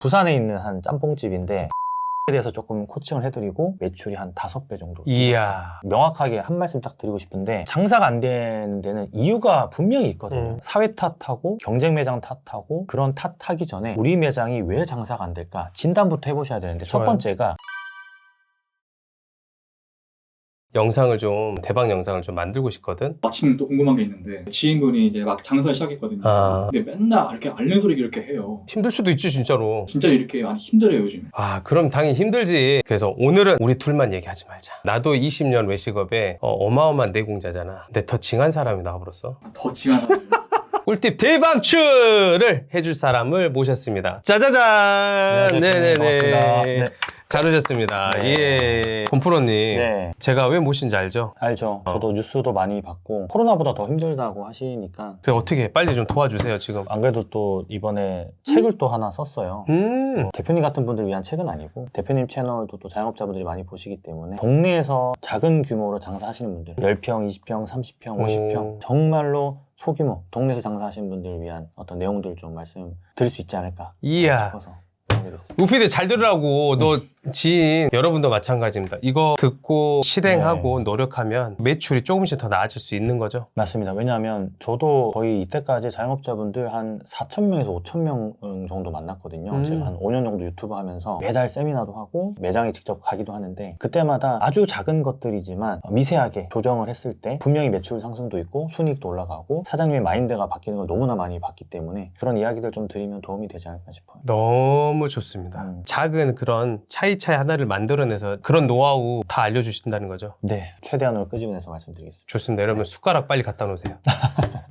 부산에 있는 한 짬뽕집인데 에 대해서 조금 코칭을 해드리고 매출이 한 5배 정도. 이야. 명확하게 한 말씀 딱 드리고 싶은데 장사가 안 되는 데는 이유가 분명히 있거든요. 사회 탓하고 경쟁 매장 탓하고 그런 탓하기 전에 우리 매장이 왜 장사가 안 될까 진단부터 해보셔야 되는데 좋아요. 첫 번째가 영상을 좀 대박 영상을 좀 만들고 싶거든. 마침 또 궁금한 게 있는데 지인분이 이제 막 장사를 시작했거든요. 근데 맨날 이렇게 앓는 소리 이렇게 해요. 힘들 수도 있지 진짜로. 진짜 이렇게 많이 힘들어요 요즘에. 그럼 당연히 힘들지. 그래서 오늘은 우리 둘만 얘기하지 말자. 나도 20년 외식업에 어마어마한 내공자잖아. 근데 더 징한 사람이 나와버렸어. 더 지간하고 꿀팁 대방출을 해줄 사람을 모셨습니다. 짜자잔. 네네네. 반갑습니다. 네. 잘 오셨습니다. 네. 예. 곰프로님. 네. 제가 왜 모신지 알죠? 알죠. 저도 뉴스도 많이 받고 코로나보다 더 힘들다고 하시니까 그 어떻게 빨리 좀 도와주세요 지금. 안 그래도 또 이번에 책을 또 하나 썼어요. 대표님 같은 분들 위한 책은 아니고 대표님 채널도 또 자영업자분들이 많이 보시기 때문에 동네에서 작은 규모로 장사하시는 분들 10평, 20평, 30평, 50평 정말로 소규모 동네에서 장사하시는 분들을 위한 어떤 내용들을 좀 말씀드릴 수 있지 않을까 이야. 싶어서 하게 됐습니다. 우피디 잘 들으라고. 너 지인 여러분도 마찬가지입니다. 이거 듣고 실행하고 노력하면 매출이 조금씩 더 나아질 수 있는 거죠. 맞습니다. 왜냐하면 저도 거의 이때까지 자영업자분들 한 4,000명에서 5,000명 정도 만났거든요. 제가 한 5년 정도 유튜브 하면서 매달 세미나도 하고 매장에 직접 가기도 하는데 그때마다 아주 작은 것들이지만 미세하게 조정을 했을 때 분명히 매출 상승도 있고 순이익도 올라가고 사장님의 마인드가 바뀌는 걸 너무나 많이 봤기 때문에 그런 이야기들 좀 드리면 도움이 되지 않을까 싶어요. 너무 좋습니다. 작은 그런 차이 하나를 만들어내서 그런 노하우 다 알려주신다는 거죠. 네, 최대한으로 끄집어내서 말씀드리겠습니다. 좋습니다. 여러분 숟가락 빨리 갖다 놓으세요.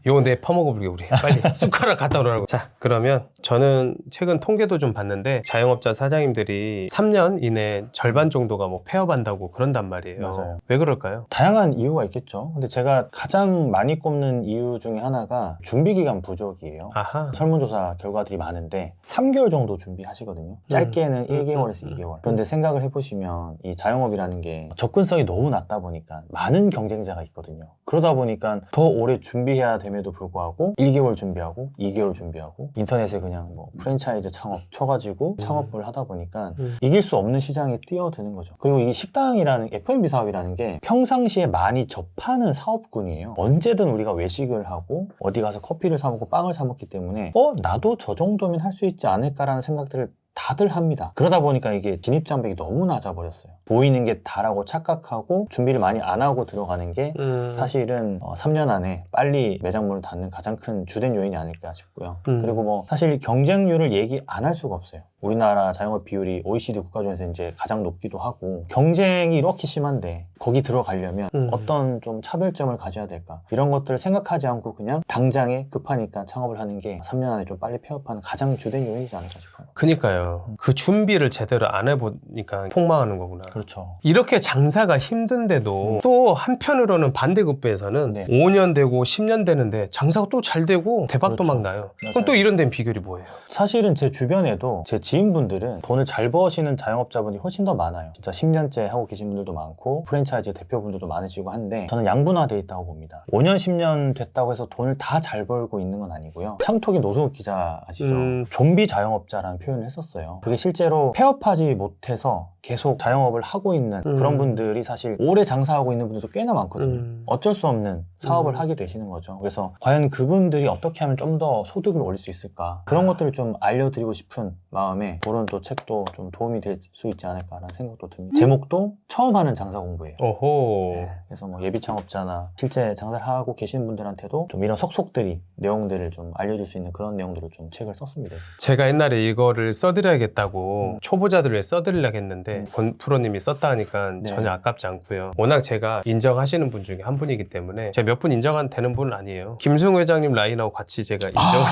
요거 내 퍼먹어보게 우리. 빨리 숟가락 갖다 놓으라고. 자, 그러면 저는 최근 통계도 좀 봤는데 자영업자 사장님들이 3년 이내 절반 정도가 뭐 폐업한다고 그런단 말이에요. 맞아요. 왜 그럴까요? 다양한 이유가 있겠죠. 근데 제가 가장 많이 꼽는 이유 중에 하나가 준비기간 부족이에요. 아하. 설문조사 결과들이 많은데 3개월 정도 준비하시거든요. 짧게는 1개월에서 2개월. 그런데 생각을 해보시면 이 자영업이라는 게 접근성이 너무 낮다 보니까 많은 경쟁자가 있거든요. 그러다 보니까 더 오래 준비해야 됨에도 불구하고 1개월 준비하고 2개월 준비하고 인터넷에 그냥 뭐 프랜차이즈 창업 쳐가지고 창업을 하다 보니까 이길 수 없는 시장에 뛰어드는 거죠. 그리고 이 식당이라는 F&B 사업이라는 게 평상시에 많이 접하는 사업군이에요. 언제든 우리가 외식을 하고 어디 가서 커피를 사 먹고 빵을 사 먹기 때문에 나도 저 정도면 할 수 있지 않을까라는 생각들을 다들 합니다. 그러다 보니까 이게 진입장벽이 너무 낮아버렸어요. 보이는 게 다라고 착각하고 준비를 많이 안 하고 들어가는 게 사실은 3년 안에 빨리 매장문을 닫는 가장 큰 주된 요인이 아닐까 싶고요. 그리고 뭐 사실 경쟁률을 얘기 안 할 수가 없어요. 우리나라 자영업 비율이 OECD 국가 중에서 이제 가장 높기도 하고 경쟁이 이렇게 심한데 거기 들어가려면 어떤 좀 차별점을 가져야 될까 이런 것들을 생각하지 않고 그냥 당장에 급하니까 창업을 하는 게 3년 안에 좀 빨리 폐업하는 가장 주된 요인이지 않을까 싶어요. 그니까요. 그 준비를 제대로 안 해보니까 폭망하는 거구나. 그렇죠. 이렇게 장사가 힘든데도 또 한편으로는 반대급부에서는 네. 5년 되고 10년 되는데 장사가 또 잘 되고 대박도 그렇죠. 막 나요. 맞아요. 그럼 또 이런 데는 비결이 뭐예요? 사실은 제 주변에도 제 지인분들은 돈을 잘 버시는 자영업자분이 훨씬 더 많아요. 진짜 10년째 하고 계신 분들도 많고 프랜차이즈 대표분들도 많으시고 한데 저는 양분화되어 있다고 봅니다. 5년 10년 됐다고 해서 돈을 다 잘 벌고 있는 건 아니고요. 창톡의 노승욱 기자 아시죠? 좀비 자영업자라는 표현을 했었어요. 그게 실제로 폐업하지 못해서 계속 자영업을 하고 있는 그런 분들이 사실 오래 장사하고 있는 분들도 꽤나 많거든요. 어쩔 수 없는 사업을 하게 되시는 거죠. 그래서 과연 그분들이 어떻게 하면 좀 더 소득을 올릴 수 있을까 그런 것들을 좀 알려드리고 싶은 마음에 그런 또 책도 좀 도움이 될 수 있지 않을까라는 생각도 듭니다. 제목도 처음 하는 장사 공부예요. 오호. 네, 그래서 뭐 예비 창업자나 실제 장사를 하고 계시는 분들한테도 좀 이런 속속들이 내용들을 좀 알려줄 수 있는 그런 내용들을 좀 책을 썼습니다. 제가 옛날에 이거를 써드려야겠다고 초보자들을 위해 써드리려고 했는데 프로님이 썼다 하니까 네. 전혀 아깝지 않고요. 워낙 제가 인정하시는 분 중에 한 분이기 때문에 제가 몇 분 인정한 되는 분은 아니에요. 김승우 회장님 라인하고 같이 제가 인정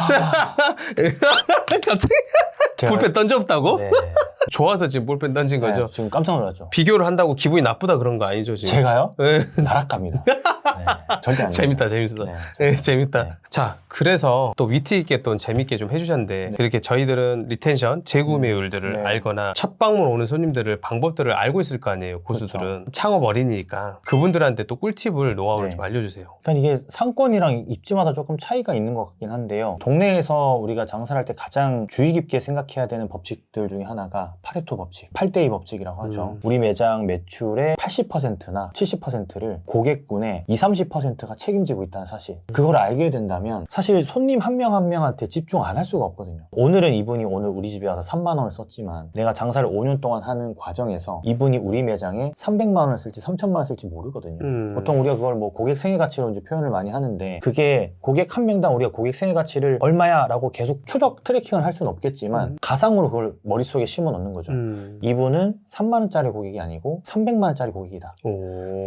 갑자기 볼펜 던져없다고? 네. 좋아서 지금 볼펜 던진 거죠? 네, 지금 깜짝 놀랐죠. 비교를 한다고 기분이 나쁘다 그런 거 아니죠 지금? 제가요? 네. 나락갑니다. 절대 안 재밌다, 돼요. 재밌어. 네, 네, 재밌다. 네. 자, 그래서 또 위트 있게 또 재밌게 좀 해주셨는데, 이렇게 저희들은 리텐션, 재구매율들을 네. 알거나 첫 방문 오는 손님들을 방법들을 알고 있을 거 아니에요, 고수들은. 창업 어린이니까. 그분들한테 또 꿀팁을, 노하우를 네. 좀 알려주세요. 그러니까 이게 상권이랑 입지마다 조금 차이가 있는 것 같긴 한데요. 동네에서 우리가 장사를 할 때 가장 주의 깊게 생각해야 되는 법칙들 중에 하나가 파레토 법칙, 8대2 법칙이라고 하죠. 우리 매장 매출의 80%나 70%를 고객군의 20, 30%가 책임지고 있다는 사실. 그걸 알게 된다면 사실 손님 한 명 한 명한테 집중 안 할 수가 없거든요. 오늘은 이분이 오늘 우리 집에 와서 3만 원을 썼지만 내가 장사를 5년 동안 하는 과정에서 이분이 우리 매장에 300만 원을 쓸지 3천만 원을 쓸지 모르거든요. 보통 우리가 그걸 뭐 고객 생애 가치로 이제 표현을 많이 하는데, 그게 고객 한 명당 우리가 고객 생애 가치를 얼마야 라고 계속 추적 트래킹을 할 수는 없겠지만 가상으로 그걸 머릿속에 심어 넣는 거죠. 이분은 3만 원짜리 고객이 아니고 300만 원짜리 고객이다.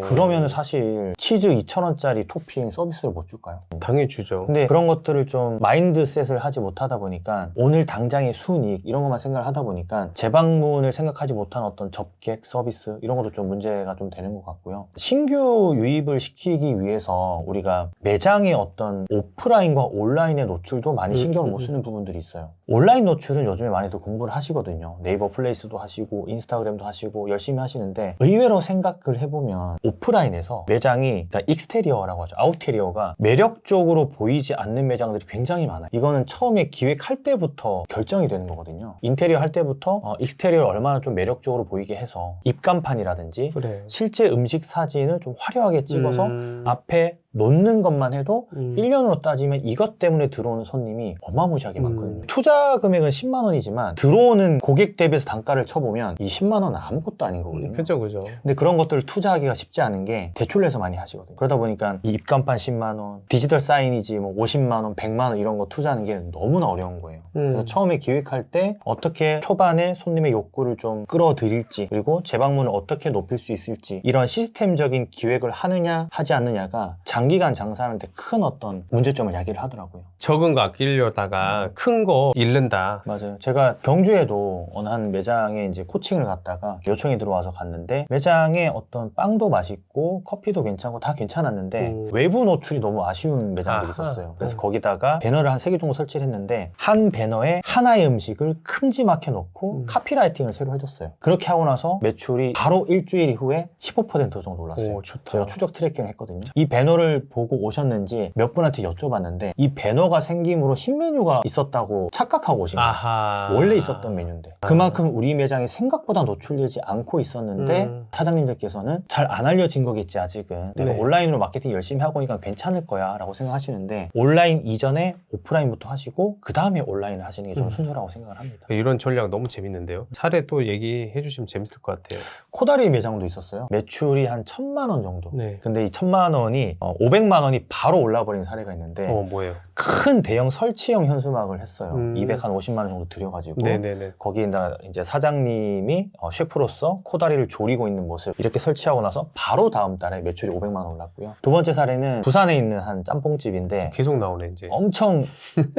그러면 사실 치즈 2,000원짜리 토핑 서비스를 못 줄까요? 당연히 주죠. 근데 그런 것들을 좀 마인드셋을 하지 못하다 보니까 오늘 당장의 순이익 이런 것만 생각을 하다 보니까 재방문을 생각하지 못한 어떤 접객 서비스 이런 것도 좀 문제가 좀 되는 것 같고요. 신규 유입을 시키기 위해서 우리가 매장의 어떤 오프라인과 온라인의 노출도 많이 신경을 못 쓰는 부분들이 있어요. 온라인 노출은 요즘에 많이들 공부를 하시거든요. 네이버 플레이스도 하시고 인스타그램도 하시고 열심히 하시는데, 의외로 생각을 해보면 오프라인에서 매장이, 그러니까 익스테리어라고 하죠. 아웃테리어가 매력적으로 보이지 않는 매장들이 굉장히 많아요. 이거는 처음에 기획할 때부터 결정이 되는 거거든요. 인테리어 할 때부터 익스테리어를 얼마나 좀 매력적으로 보이게 해서 입간판이라든지 그래. 실제 음식 사진을 좀 화려하게 찍어서 앞에 놓는 것만 해도 1년으로 따지면 이것 때문에 들어오는 손님이 어마무시하게 많거든요. 투자 금액은 10만 원이지만 들어오는 고객 대비해서 단가를 쳐보면 이 10만 원은 아무것도 아닌 거거든요. 그죠. 근데 그런 것들을 투자하기가 쉽지 않은 게 대출을 해서 많이 하시거든요. 그러다 보니까 이 입간판 10만 원, 디지털 사이니지 뭐 50만 원, 100만 원 이런 거 투자하는 게 너무나 어려운 거예요. 그래서 처음에 기획할 때 어떻게 초반에 손님의 욕구를 좀 끌어들일지, 그리고 재방문을 어떻게 높일 수 있을지, 이런 시스템적인 기획을 하느냐 하지 않느냐가 장기간 장사하는데 큰 어떤 문제점을 야기를 하더라고요. 적은 거 아끼려다가 큰 거 잃는다. 맞아요. 제가 경주에도 어느 한 매장에 이제 코칭을 갔다가 요청이 들어와서 갔는데, 매장에 어떤 빵도 맛있고 커피도 괜찮고 다 괜찮았는데 외부 노출이 너무 아쉬운 매장들이 있었어요. 그래서 거기다가 배너를 한 3개 정도 설치를 했는데, 한 배너에 하나의 음식을 큼지막해 놓고 카피라이팅을 새로 해줬어요. 그렇게 하고 나서 매출이 바로 일주일 후에 15% 정도 올랐어요. 오, 좋다. 제가 추적 트래킹을 했거든요. 이 배너를 보고 오셨는지 몇 분한테 여쭤봤는데, 이 배너가 생김으로 신메뉴가 있었다고 착각하고 오신 거예요. 아하. 원래 있었던 메뉴인데. 그만큼 우리 매장이 생각보다 노출되지 않고 있었는데 사장님들께서는 잘 안 알려진 거겠지 아직은. 내가 네. 온라인으로 마케팅 열심히 하고 오니까 괜찮을 거야 라고 생각하시는데, 온라인 이전에 오프라인부터 하시고 그 다음에 온라인을 하시는 게 좀 순수라고 생각을 합니다. 이런 전략 너무 재밌는데요. 사례 또 얘기해 주시면 재밌을 것 같아요. 코다리 매장도 있었어요. 매출이 한 1,000만 원 정도. 네. 근데 이 1,000만 원이 500만 원이 바로 올라버린 사례가 있는데, 뭐예요? 큰 대형 설치형 현수막을 했어요. 250만 원 정도 들여가지고. 네네네. 거기에다 이제 사장님이 셰프로서 코다리를 조리고 있는 모습 이렇게 설치하고 나서 바로 다음 달에 매출이 500만 원 올랐고요. 두 번째 사례는 부산에 있는 한 짬뽕집인데, 계속 나오네 이제. 엄청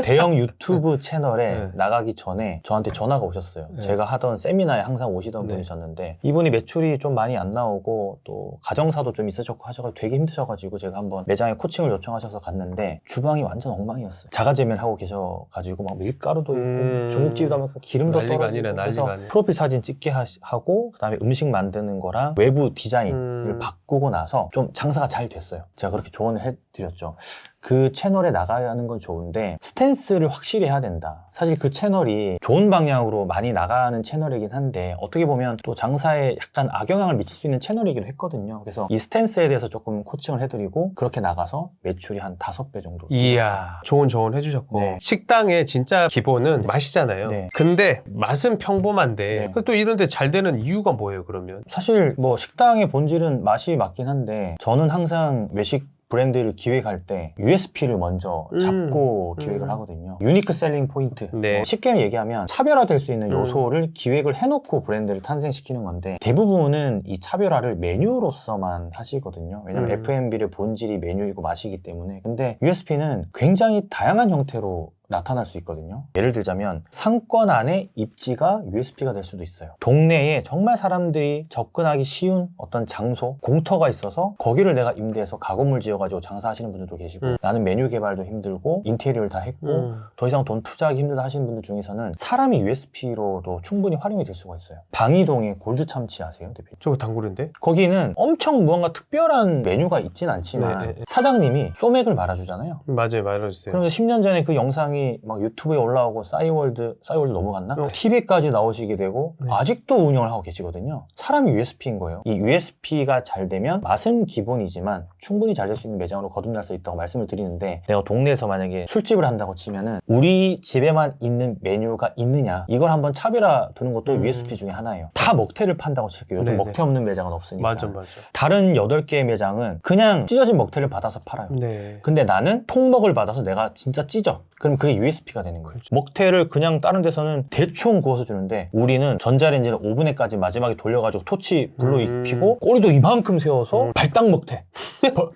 대형 유튜브 채널에 네. 나가기 전에 저한테 전화가 오셨어요. 네. 제가 하던 세미나에 항상 오시던 네. 분이셨는데, 이분이 매출이 좀 많이 안 나오고 또 가정사도 좀 있으셨고 하셔가지고 되게 힘드셔가지고 제가 한번 매장에 코칭을 요청하셔서 갔는데, 주방이 완전 엉망이었어요. 자가제면 하고 계셔가지고 막 밀가루도 있고 중국집이다 보니까 기름도 난리가 떨어지고. 아니라 그래서 난리가 아니라. 프로필 사진 찍게 하고 그다음에 음식 만드는 거랑 외부 디자인을 바꾸고 나서 좀 장사가 잘 됐어요. 제가 그렇게 조언을 해드렸죠. 그 채널에 나가는 건 좋은데 스탠스를 확실히 해야 된다. 사실 그 채널이 좋은 방향으로 많이 나가는 채널이긴 한데, 어떻게 보면 또 장사에 약간 악영향을 미칠 수 있는 채널이기도 했거든요. 그래서 이 스탠스에 대해서 조금 코칭을 해드리고 그렇게 나가서 매출이 한 5배 정도. 이야, 좋은 조언 해주셨고. 네. 식당의 진짜 기본은 맛이잖아요. 네. 근데 맛은 평범한데 네. 또 이런데 잘 되는 이유가 뭐예요 그러면? 사실 뭐 식당의 본질은 맛이 맞긴 한데, 저는 항상 외식 브랜드를 기획할 때 USP를 먼저 잡고 기획을 하거든요. 유니크 셀링 포인트. 네. 쉽게 얘기하면 차별화될 수 있는 요소를 기획을 해놓고 브랜드를 탄생시키는 건데, 대부분은 이 차별화를 메뉴로서만 하시거든요. 왜냐면 F&B의 본질이 메뉴이고 맛이기 때문에. 근데 USP는 굉장히 다양한 형태로 나타날 수 있거든요. 예를 들자면 상권 안에 입지가 USP가 될 수도 있어요. 동네에 정말 사람들이 접근하기 쉬운 어떤 장소, 공터가 있어서 거기를 내가 임대해서 가건물 지어가지고 장사하시는 분들도 계시고 나는 메뉴 개발도 힘들고 인테리어를 다 했고 더 이상 돈 투자하기 힘들다 하시는 분들 중에서는 사람이 USP로도 충분히 활용이 될 수가 있어요. 방이동에 골드 참치 아세요, 대표님? 저거 단골인데? 거기는 엄청 무언가 특별한 메뉴가 있진 않지만 네네. 사장님이 소맥을 말아주잖아요. 맞아요, 말해주세요. 그러면서 10년 전에 그 영상이 막 유튜브에 올라오고 싸이월드 넘어갔나? TV까지 나오시게 되고 네. 아직도 운영을 하고 계시거든요. 사람이 USP인 거예요. 이 USP가 잘 되면 맛은 기본이지만 충분히 잘 될 수 있는 매장으로 거듭날 수 있다고 말씀을 드리는데 내가 동네에서 만약에 술집을 한다고 치면은 우리 집에만 있는 메뉴가 있느냐 이걸 한번 차별화 두는 것도 USP 중에 하나예요. 다 먹태를 판다고 칠게요. 요즘 네네. 먹태 없는 매장은 없으니까. 맞아. 다른 8개의 매장은 그냥 찢어진 먹태를 받아서 팔아요. 네. 근데 나는 통먹을 받아서 내가 진짜 찢어. 그럼 그게 USP가 되는 거예요. 먹태를 그냥 다른 데서는 대충 구워서 주는데 우리는 전자레인지를 오븐에까지 마지막에 돌려가지고 토치 불로 익히고 꼬리도 이만큼 세워서 발당 먹태,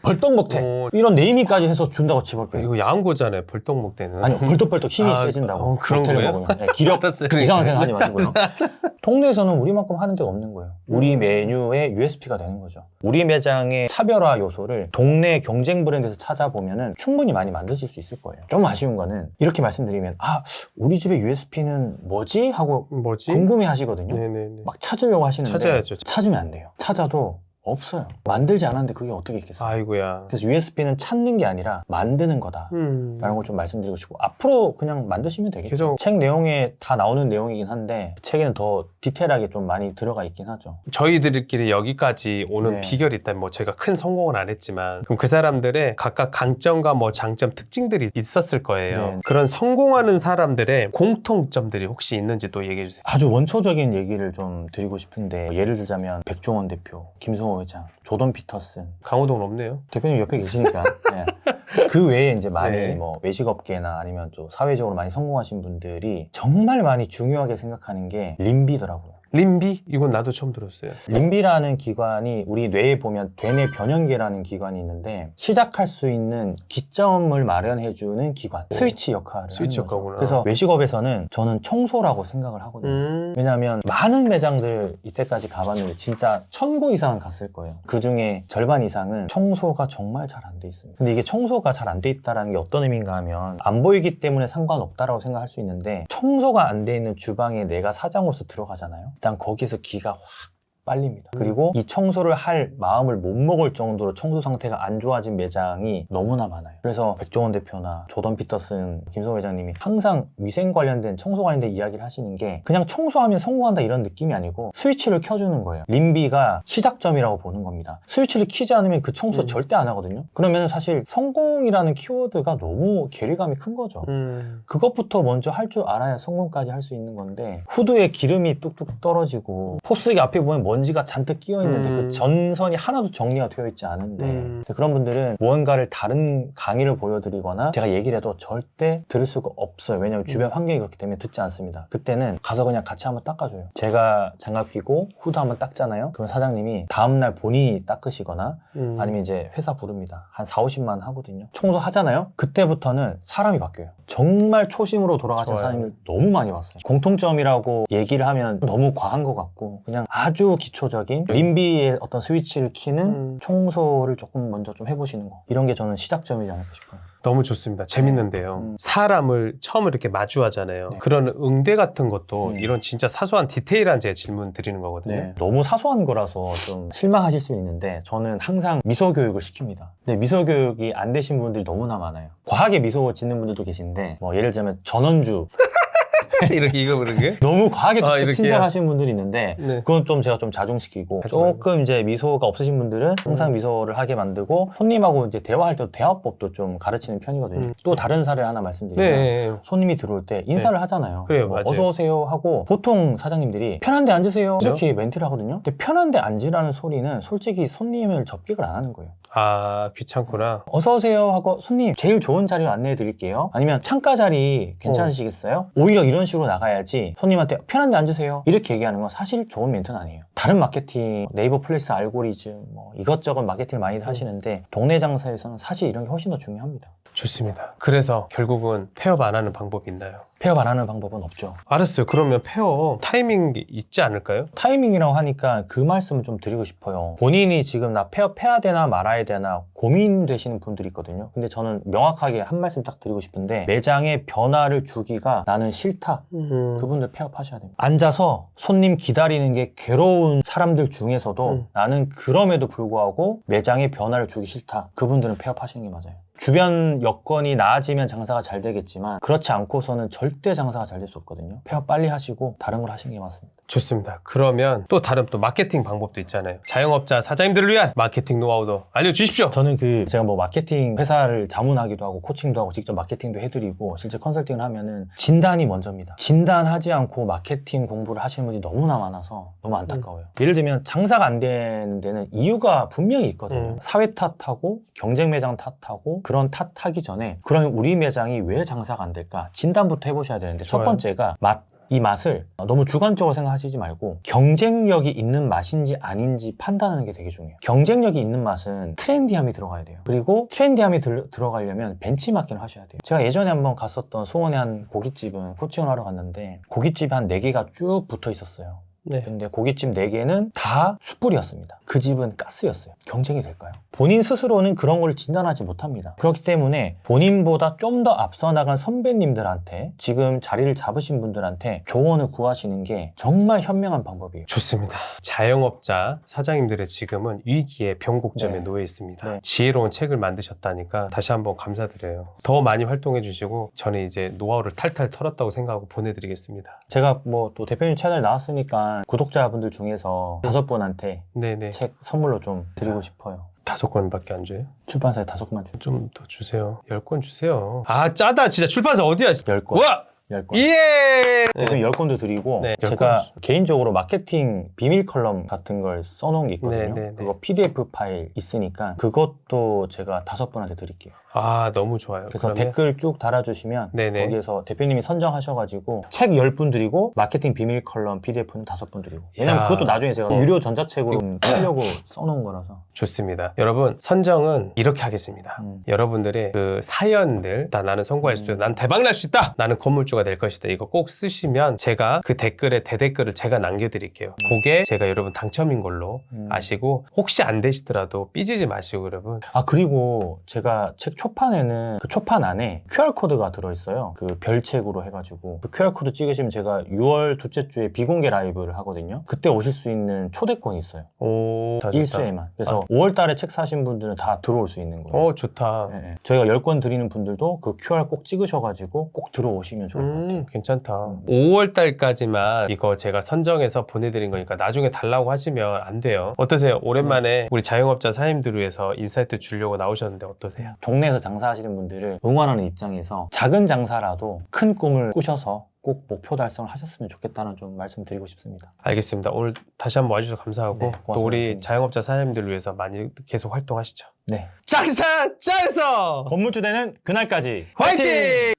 벌떡 먹태 이런 네이밍까지 해서 준다고 치볼게요. 이거 야한 거잖아요, 벌떡 먹대는. 아니요, 벌떡벌떡 힘이 아, 세진다고. 그런 먹태를 거예요? 먹으면. 네, 기력 알았어요. 이상한 생각 하지 마시고요. 동네에서는 우리만큼 하는 데가 없는 거예요. 우리 메뉴의 USP가 되는 거죠. 우리 매장의 차별화 요소를 동네 경쟁 브랜드에서 찾아보면 충분히 많이 만드실 수 있을 거예요. 좀 아쉬운 거는 이렇게 말씀드리면 우리 집의 USP는 뭐지? 하고 뭐지? 궁금해 하시거든요. 네네네. 막 찾으려고 하시는데 찾아야죠. 찾으면 안 돼요. 찾아도 없어요. 만들지 않았는데 그게 어떻게 있겠어요. 아이고야. 그래서 USP는 찾는 게 아니라 만드는 거다 라는 걸 좀 말씀드리고 싶고 앞으로 그냥 만드시면 되겠죠. 계속- 책 내용에 다 나오는 내용이긴 한데 책에는 더 디테일하게 좀 많이 들어가 있긴 하죠. 저희들끼리 여기까지 오는 네. 비결이 있다면 뭐 제가 큰 성공은 안 했지만 그럼 그 사람들의 각각 강점과 뭐 장점 특징들이 있었을 거예요. 네. 그런 성공하는 사람들의 공통점들이 혹시 있는지 또 얘기해 주세요. 아주 원초적인 얘기를 좀 드리고 싶은데 예를 들자면 백종원 대표, 김승호 회장, 조던 피터슨 강호동은 없네요. 대표님 옆에 계시니까 네. 그 외에 이제 많이 네. 뭐 외식업계나 아니면 또 사회적으로 많이 성공하신 분들이 정말 많이 중요하게 생각하는 게 림비더라고요. 림비? 이건 나도 처음 들었어요. 림비라는 기관이 우리 뇌에 보면 대뇌 변연계라는 기관이 있는데 시작할 수 있는 기점을 마련해주는 기관, 스위치 역할을 스위치 하는 거죠. 역할구나. 그래서 외식업에서는 저는 청소라고 생각을 하거든요. 왜냐하면 많은 매장들 이때까지 가봤는데 진짜 1000곳 이상은 갔을 거예요. 그중에 절반 이상은 청소가 정말 잘 안 돼 있습니다. 근데 이게 청소가 잘 안 돼 있다는 게 어떤 의미인가 하면 안 보이기 때문에 상관없다라고 생각할 수 있는데 청소가 안 돼 있는 주방에 내가 사장으로서 들어가잖아요. 일단 거기에서 기가 확 빨립니다. 그리고 이 청소를 할 마음을 못 먹을 정도로 청소 상태가 안 좋아진 매장이 너무나 많아요. 그래서 백종원 대표나 조던 피터슨, 김성호 회장님이 항상 위생 관련된 청소 관련된 이야기를 하시는 게 그냥 청소하면 성공한다 이런 느낌이 아니고 스위치를 켜주는 거예요. 림비가 시작점이라고 보는 겁니다. 스위치를 켜지 않으면 그 청소 절대 안 하거든요. 그러면 사실 성공이라는 키워드가 너무 괴리감이 큰 거죠. 그것부터 먼저 할 줄 알아야 성공까지 할 수 있는 건데 후드에 기름이 뚝뚝 떨어지고 포스기 앞에 보면 먼지가 잔뜩 끼어 있는데 그 전선이 하나도 정리가 되어 있지 않은데 근데 그런 분들은 무언가를 다른 강의를 보여드리거나 제가 얘기를 해도 절대 들을 수가 없어요. 왜냐하면 주변 환경이 그렇기 때문에 듣지 않습니다. 그때는 가서 그냥 같이 한번 닦아줘요. 제가 장갑 끼고 후드 한번 닦잖아요. 그럼 사장님이 다음날 본인이 닦으시거나 아니면 이제 회사 부릅니다. 한 4, 50만 하거든요. 청소하잖아요. 그때부터는 사람이 바뀌어요. 정말 초심으로 돌아가신 좋아요. 사장님을 너무 많이 봤어요. 공통점이라고 얘기를 하면 너무 과한 것 같고 그냥 아주 기초적인 림비의 어떤 스위치를 키는 청소를 조금 먼저 좀 해보시는 거 이런 게 저는 시작점이지 않을까 싶어요. 너무 좋습니다. 재밌는데요. 사람을 처음 이렇게 마주하잖아요. 네. 그런 응대 같은 것도 이런 진짜 사소한 디테일한 제 질문 드리는 거거든요. 너무 사소한 거라서 좀 실망하실 수 있는데 저는 항상 미소 교육을 시킵니다. 근데 미소 교육이 안 되신 분들이 너무나 많아요. 과하게 미소 짓는 분들도 계신데 뭐 예를 들자면 전원주 이렇게 이거 부르게? 너무 과하게 툭툭 이렇게요? 친절하시는 분들이 있는데 네. 그건 좀 제가 좀 자중시키고 하지 말고. 조금 이제 미소가 없으신 분들은 항상 미소를 하게 만들고 손님하고 이제 대화할 때도 대화법도 좀 가르치는 편이거든요. 또 다른 사례를 하나 말씀드리면 네. 손님이 들어올 때 인사를 하잖아요. 그래요, 뭐 맞아요. 어서 오세요 하고 보통 사장님들이 편한데 앉으세요 그죠? 이렇게 멘트를 하거든요. 근데 편한데 앉으라는 소리는 솔직히 손님을 접객을 안 하는 거예요. 아, 귀찮구나. 어서 오세요 하고 손님 제일 좋은 자리로 안내해 드릴게요. 아니면 창가 자리 괜찮으시겠어요? 오히려 이런 식으로 나가야지 손님한테 편한 데 앉으세요 이렇게 얘기하는 건 사실 좋은 멘트는 아니에요. 다른 마케팅, 네이버 플레이스 알고리즘 뭐 이것저것 마케팅을 많이 하시는데 동네 장사에서는 사실 이런 게 훨씬 더 중요합니다. 좋습니다. 그래서 결국은 폐업 안 하는 방법이 있나요? 폐업 안 하는 방법은 없죠. 알았어요. 그러면 폐업 타이밍 있지 않을까요? 타이밍이라고 하니까 그 말씀을 좀 드리고 싶어요. 본인이 지금 나 폐업해야 되나 말아야 되나 고민되시는 분들이 있거든요. 근데 저는 명확하게 한 말씀 딱 드리고 싶은데 매장에 변화를 주기가 나는 싫다. 그분들 폐업하셔야 됩니다. 앉아서 손님 기다리는 게 괴로운 사람들 중에서도 나는 그럼에도 불구하고 매장에 변화를 주기 싫다. 그분들은 폐업하시는 게 맞아요. 주변 여건이 나아지면 장사가 잘 되겠지만 그렇지 않고서는 절대 장사가 잘 될 수 없거든요. 폐업 빨리 하시고 다른 걸 하시는 게 맞습니다. 좋습니다. 그러면 또 다른 또 마케팅 방법도 있잖아요. 자영업자 사장님들을 위한 마케팅 노하우도 알려주십시오. 저는 제가 뭐 마케팅 회사를 자문하기도 하고 코칭도 하고 직접 마케팅도 해드리고 실제 컨설팅을 하면은 진단이 먼저입니다. 진단하지 않고 마케팅 공부를 하시는 분들이 너무나 많아서 너무 안타까워요. 예를 들면 장사가 안 되는 데는 이유가 분명히 있거든요. 사회 탓하고 경쟁 매장 탓하고 그런 탓하기 전에 그러면 우리 매장이 왜 장사가 안 될까 진단부터 해보셔야 되는데 첫 좋아요. 번째가 이 맛을 너무 주관적으로 생각하시지 말고 경쟁력이 있는 맛인지 아닌지 판단하는 게 되게 중요해요. 경쟁력이 있는 맛은 트렌디함이 들어가야 돼요. 그리고 트렌디함이 들어가려면 벤치마킹을 하셔야 돼요. 제가 예전에 한번 갔었던 수원의 한 고깃집은 코칭을 하러 갔는데 고깃집이 한 4개가 쭉 붙어 있었어요. 네. 근데 고깃집 4개는 다 숯불이었습니다. 그 집은 가스였어요. 경쟁이 될까요? 본인 스스로는 그런 걸 진단하지 못합니다. 그렇기 때문에 본인보다 좀 더 앞서 나간 선배님들한테 지금 자리를 잡으신 분들한테 조언을 구하시는 게 정말 현명한 방법이에요. 좋습니다. 자영업자 사장님들의 지금은 위기의 변곡점에 네. 놓여 있습니다. 네. 지혜로운 책을 만드셨다니까 다시 한번 감사드려요. 더 많이 활동해 주시고 저는 이제 노하우를 탈탈 털었다고 생각하고 보내드리겠습니다. 제가 뭐 또 대표님 채널 나왔으니까 구독자분들 중에서 5분한테 네네. 책 선물로 좀 드리고 싶어요. 5권밖에 안 줘요? 출판사에 5권만 주죠. 좀 더 주세요. 10권 주세요. 아 짜다 진짜 출판사 어디야? 10권. 와! 10권. 예! 대표님 10권도 드리고 네, 제가 10권. 개인적으로 마케팅 비밀 컬럼 같은 걸 써놓은 게 있거든요. 네, 네, 네. 그거 PDF 파일 있으니까 그것도 제가 5분한테 드릴게요. 아 너무 좋아요. 그래서 그러면 댓글 쭉 달아주시면 네네. 거기에서 대표님이 선정하셔가지고 책 10분 드리고 마케팅 비밀 컬럼 PDF는 5분 드리고 왜냐면 야. 그것도 나중에 제가 유료 전자책으로 쓰려고 써놓은 거라서 좋습니다. 여러분 선정은 이렇게 하겠습니다. 음. 여러분들의 그 사연들 나는 성공할 수 있다. 난 대박 날 수 있다. 나는 건물주가 될 것이다. 이거 꼭 쓰시면 제가 그 댓글에 대댓글을 제가 남겨드릴게요. 그게 제가 여러분 당첨인 걸로 아시고 혹시 안 되시더라도 삐지지 마시고 여러분. 아 그리고 제가 책 초판에는 그 초판 안에 QR코드가 들어있어요. 그 별책으로 해가지고 그 QR코드 찍으시면 제가 6월 둘째 주에 비공개 라이브를 하거든요. 그때 오실 수 있는 초대권이 있어요. 오, 좋다, 좋다. 일수에만. 그래서 5월 달에 책 사신 분들은 다 들어올 수 있는 거예요. 좋다. 네, 네. 저희가 10권 드리는 분들도 그 QR 꼭 찍으셔가지고 꼭 들어오시면 좋을 것 같아요. 괜찮다. 5월 달까지만 이거 제가 선정해서 보내드린 거니까 나중에 달라고 하시면 안 돼요. 어떠세요? 오랜만에 우리 자영업자 사장님들을 위해서 인사이트 주려고 나오셨는데 어떠세요? 동네에서 장사하시는 분들을 응원하는 입장에서 작은 장사라도 큰 꿈을 꾸셔서 꼭 목표 달성을 하셨으면 좋겠다는 좀 말씀드리고 싶습니다. 알겠습니다. 오늘 다시 한번 와주셔서 감사하고 네, 또 고맙습니다. 우리 자영업자 사장님들을 위해서 많이 계속 활동하시죠. 네. 장사 잘해서 건물주 되는 그날까지 화이팅!